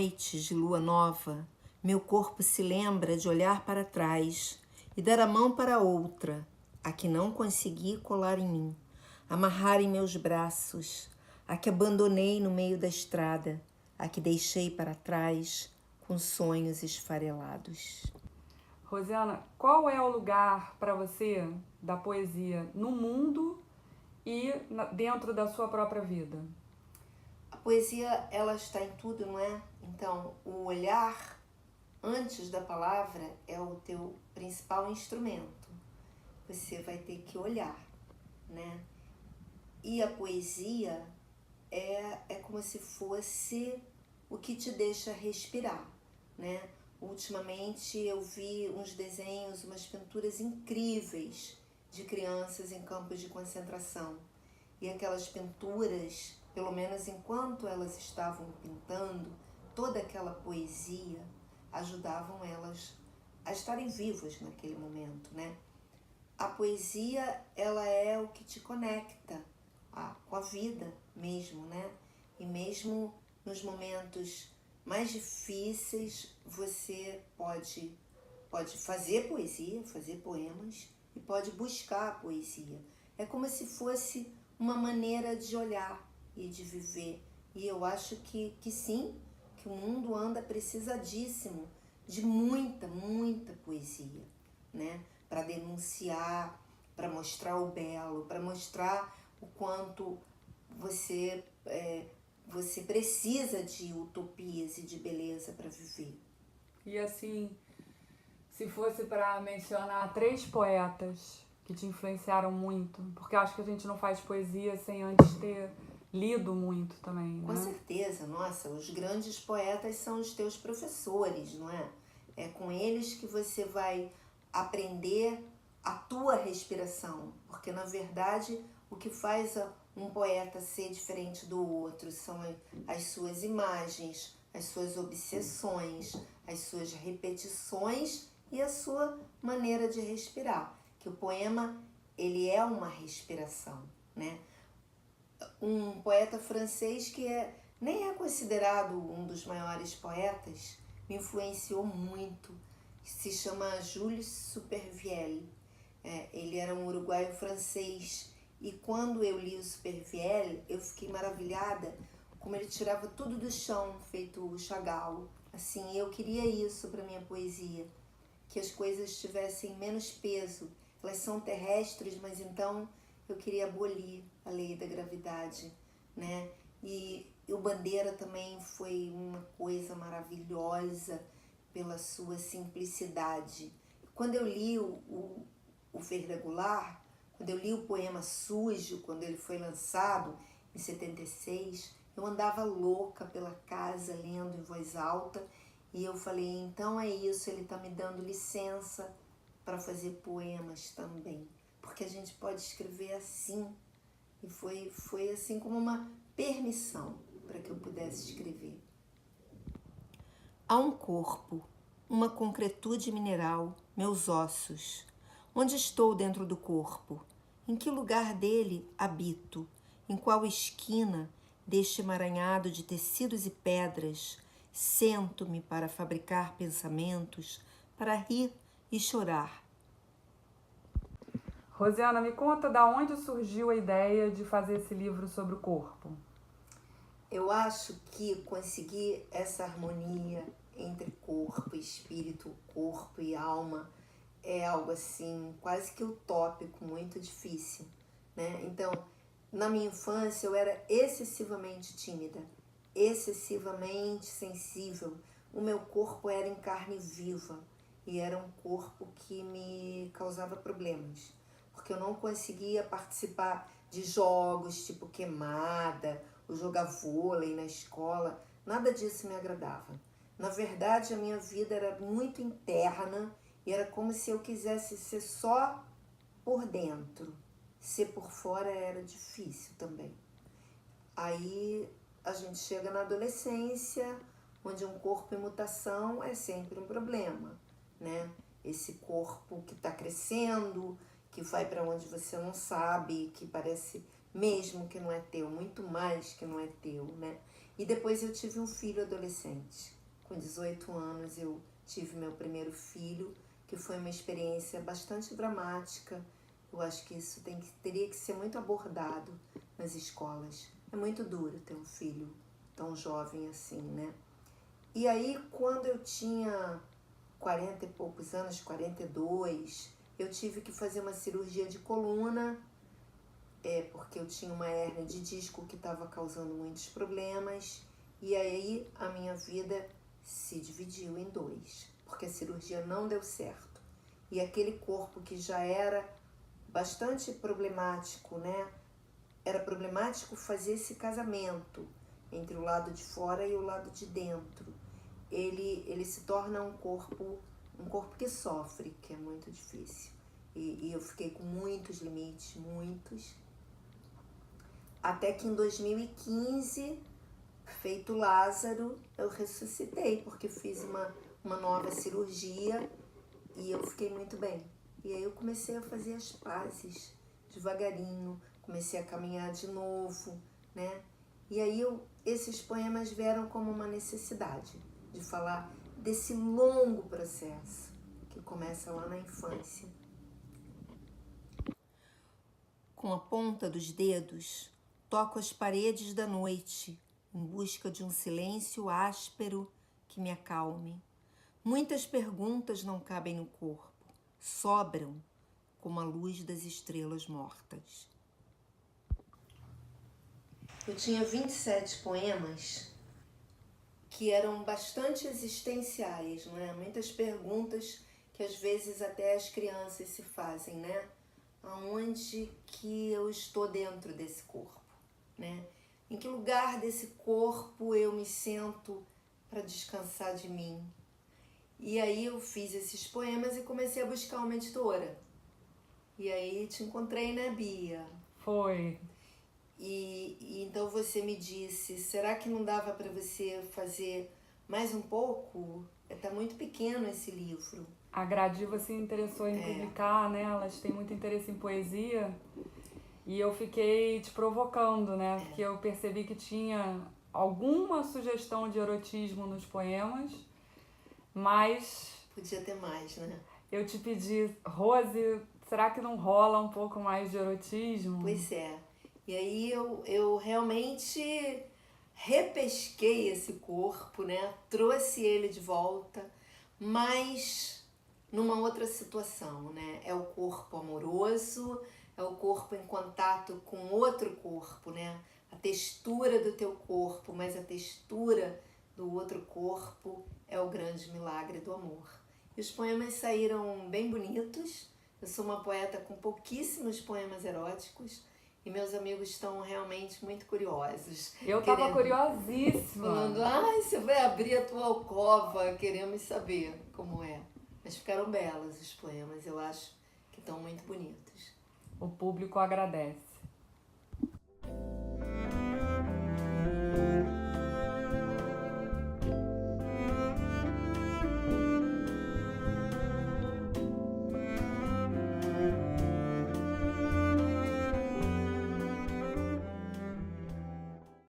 noites de lua nova, meu corpo se lembra de olhar para trás e dar a mão para outra, a que não consegui colar em mim, amarrar em meus braços, a que abandonei no meio da estrada, a que deixei para trás com sonhos esfarelados. Rosiana, qual é o lugar para você da poesia no mundo e dentro da sua própria vida? A poesia, ela está em tudo, não é? Então, o olhar antes da palavra é o teu principal instrumento. Você vai ter que olhar, né? E a poesia é como se fosse o que te deixa respirar, né? Ultimamente eu vi uns desenhos, umas pinturas incríveis de crianças em campos de concentração. E aquelas pinturas, pelo menos enquanto elas estavam pintando, toda aquela poesia ajudavam elas a estarem vivas naquele momento, né? A poesia, ela é o que te conecta com a vida mesmo, né? E mesmo nos momentos mais difíceis, você pode fazer poesia, fazer poemas e pode buscar a poesia. É como se fosse uma maneira de olhar e de viver. E eu acho que sim, que o mundo anda precisadíssimo de muita poesia, né? Para denunciar, para mostrar o belo, para mostrar o quanto você precisa de utopias e de beleza para viver. E assim, se fosse para mencionar 3 poetas que te influenciaram muito, porque acho que a gente não faz poesia sem antes ter lido muito também, né? Com certeza, nossa, os grandes poetas são os teus professores, não é? É com eles que você vai aprender a tua respiração, porque na verdade o que faz um poeta ser diferente do outro são as suas imagens, as suas obsessões, as suas repetições e a sua maneira de respirar. Que o poema, ele é uma respiração, né? Um poeta francês que nem é considerado um dos maiores poetas, me influenciou muito, se chama Jules Supervielle. Ele era um uruguaio francês e quando eu li o Supervielle, eu fiquei maravilhada como ele tirava tudo do chão, feito o Chagall. Assim, eu queria isso para minha poesia, que as coisas tivessem menos peso. Elas são terrestres, mas então eu queria abolir a lei da gravidade, né? E o Bandeira também foi uma coisa maravilhosa pela sua simplicidade. Quando eu li o Ferreira Goulart, quando eu li o poema Sujo, quando ele foi lançado em 76, eu andava louca pela casa lendo em voz alta e eu falei, então é isso, ele está me dando licença para fazer poemas também, porque a gente pode escrever assim. E foi assim como uma permissão para que eu pudesse escrever. Há um corpo, uma concretude mineral, meus ossos. Onde estou dentro do corpo? Em que lugar dele habito? Em qual esquina deste emaranhado de tecidos e pedras sento-me para fabricar pensamentos, para rir e chorar? Rosiana, me conta da onde surgiu a ideia de fazer esse livro sobre o corpo. Eu acho que conseguir essa harmonia entre corpo e espírito, corpo e alma, é algo assim, quase que utópico, muito difícil, né? Então, na minha infância eu era excessivamente tímida, excessivamente sensível. O meu corpo era em carne viva e era um corpo que me causava problemas, porque eu não conseguia participar de jogos tipo queimada, ou jogar vôlei na escola, nada disso me agradava. Na verdade, a minha vida era muito interna e era como se eu quisesse ser só por dentro. Ser por fora era difícil também. Aí a gente chega na adolescência, onde um corpo em mutação é sempre um problema, né? Esse corpo que está crescendo, que vai para onde você não sabe, que parece mesmo que não é teu, muito mais que não é teu, né? E depois eu tive um filho adolescente. Com 18 anos eu tive meu primeiro filho, que foi uma experiência bastante dramática. Eu acho que isso teria que ser muito abordado nas escolas. É muito duro ter um filho tão jovem assim, né? E aí, quando eu tinha 40 e poucos anos, 42, eu tive que fazer uma cirurgia de coluna, porque eu tinha uma hérnia de disco que estava causando muitos problemas. E aí a minha vida se dividiu em dois, porque a cirurgia não deu certo. E aquele corpo que já era bastante problemático, né? Era problemático fazer esse casamento entre o lado de fora e o lado de dentro. Ele se torna um corpo que sofre, que é muito difícil. E eu fiquei com muitos limites, muitos. Até que em 2015, feito Lázaro, eu ressuscitei, porque fiz uma nova cirurgia e eu fiquei muito bem. E aí eu comecei a fazer as pazes devagarinho, comecei a caminhar de novo, né? E aí esses poemas vieram como uma necessidade de falar desse longo processo que começa lá na infância. Com a ponta dos dedos, toco as paredes da noite em busca de um silêncio áspero que me acalme. Muitas perguntas não cabem no corpo, sobram como a luz das estrelas mortas. Eu tinha 27 poemas que eram bastante existenciais, não é? Muitas perguntas que às vezes até as crianças se fazem, né? Aonde que eu estou dentro desse corpo, né? Em que lugar desse corpo eu me sento para descansar de mim? E aí eu fiz esses poemas e comecei a buscar uma editora. E aí te encontrei, né, Bia? Foi. E então você me disse, será que não dava para você fazer mais um pouco? Tá muito pequeno esse livro. A Gradiva se interessou em publicar, né? Elas têm muito interesse em poesia. E eu fiquei te provocando, né? Porque eu percebi que tinha alguma sugestão de erotismo nos poemas, mas... Podia ter mais, né? Eu te pedi, Rose, será que não rola um pouco mais de erotismo? Pois é. E aí eu realmente repesquei esse corpo, né? Trouxe ele de volta, mas numa outra situação, né? É o corpo amoroso, é o corpo em contato com outro corpo, né? A textura do teu corpo, mas a textura do outro corpo é o grande milagre do amor. E os poemas saíram bem bonitos. Eu sou uma poeta com pouquíssimos poemas eróticos e meus amigos estão realmente muito curiosos. Eu tava curiosíssima. Falando, você vai abrir a tua alcova, queremos saber como é. Mas ficaram belos os poemas, eu acho que estão muito bonitos. O público agradece.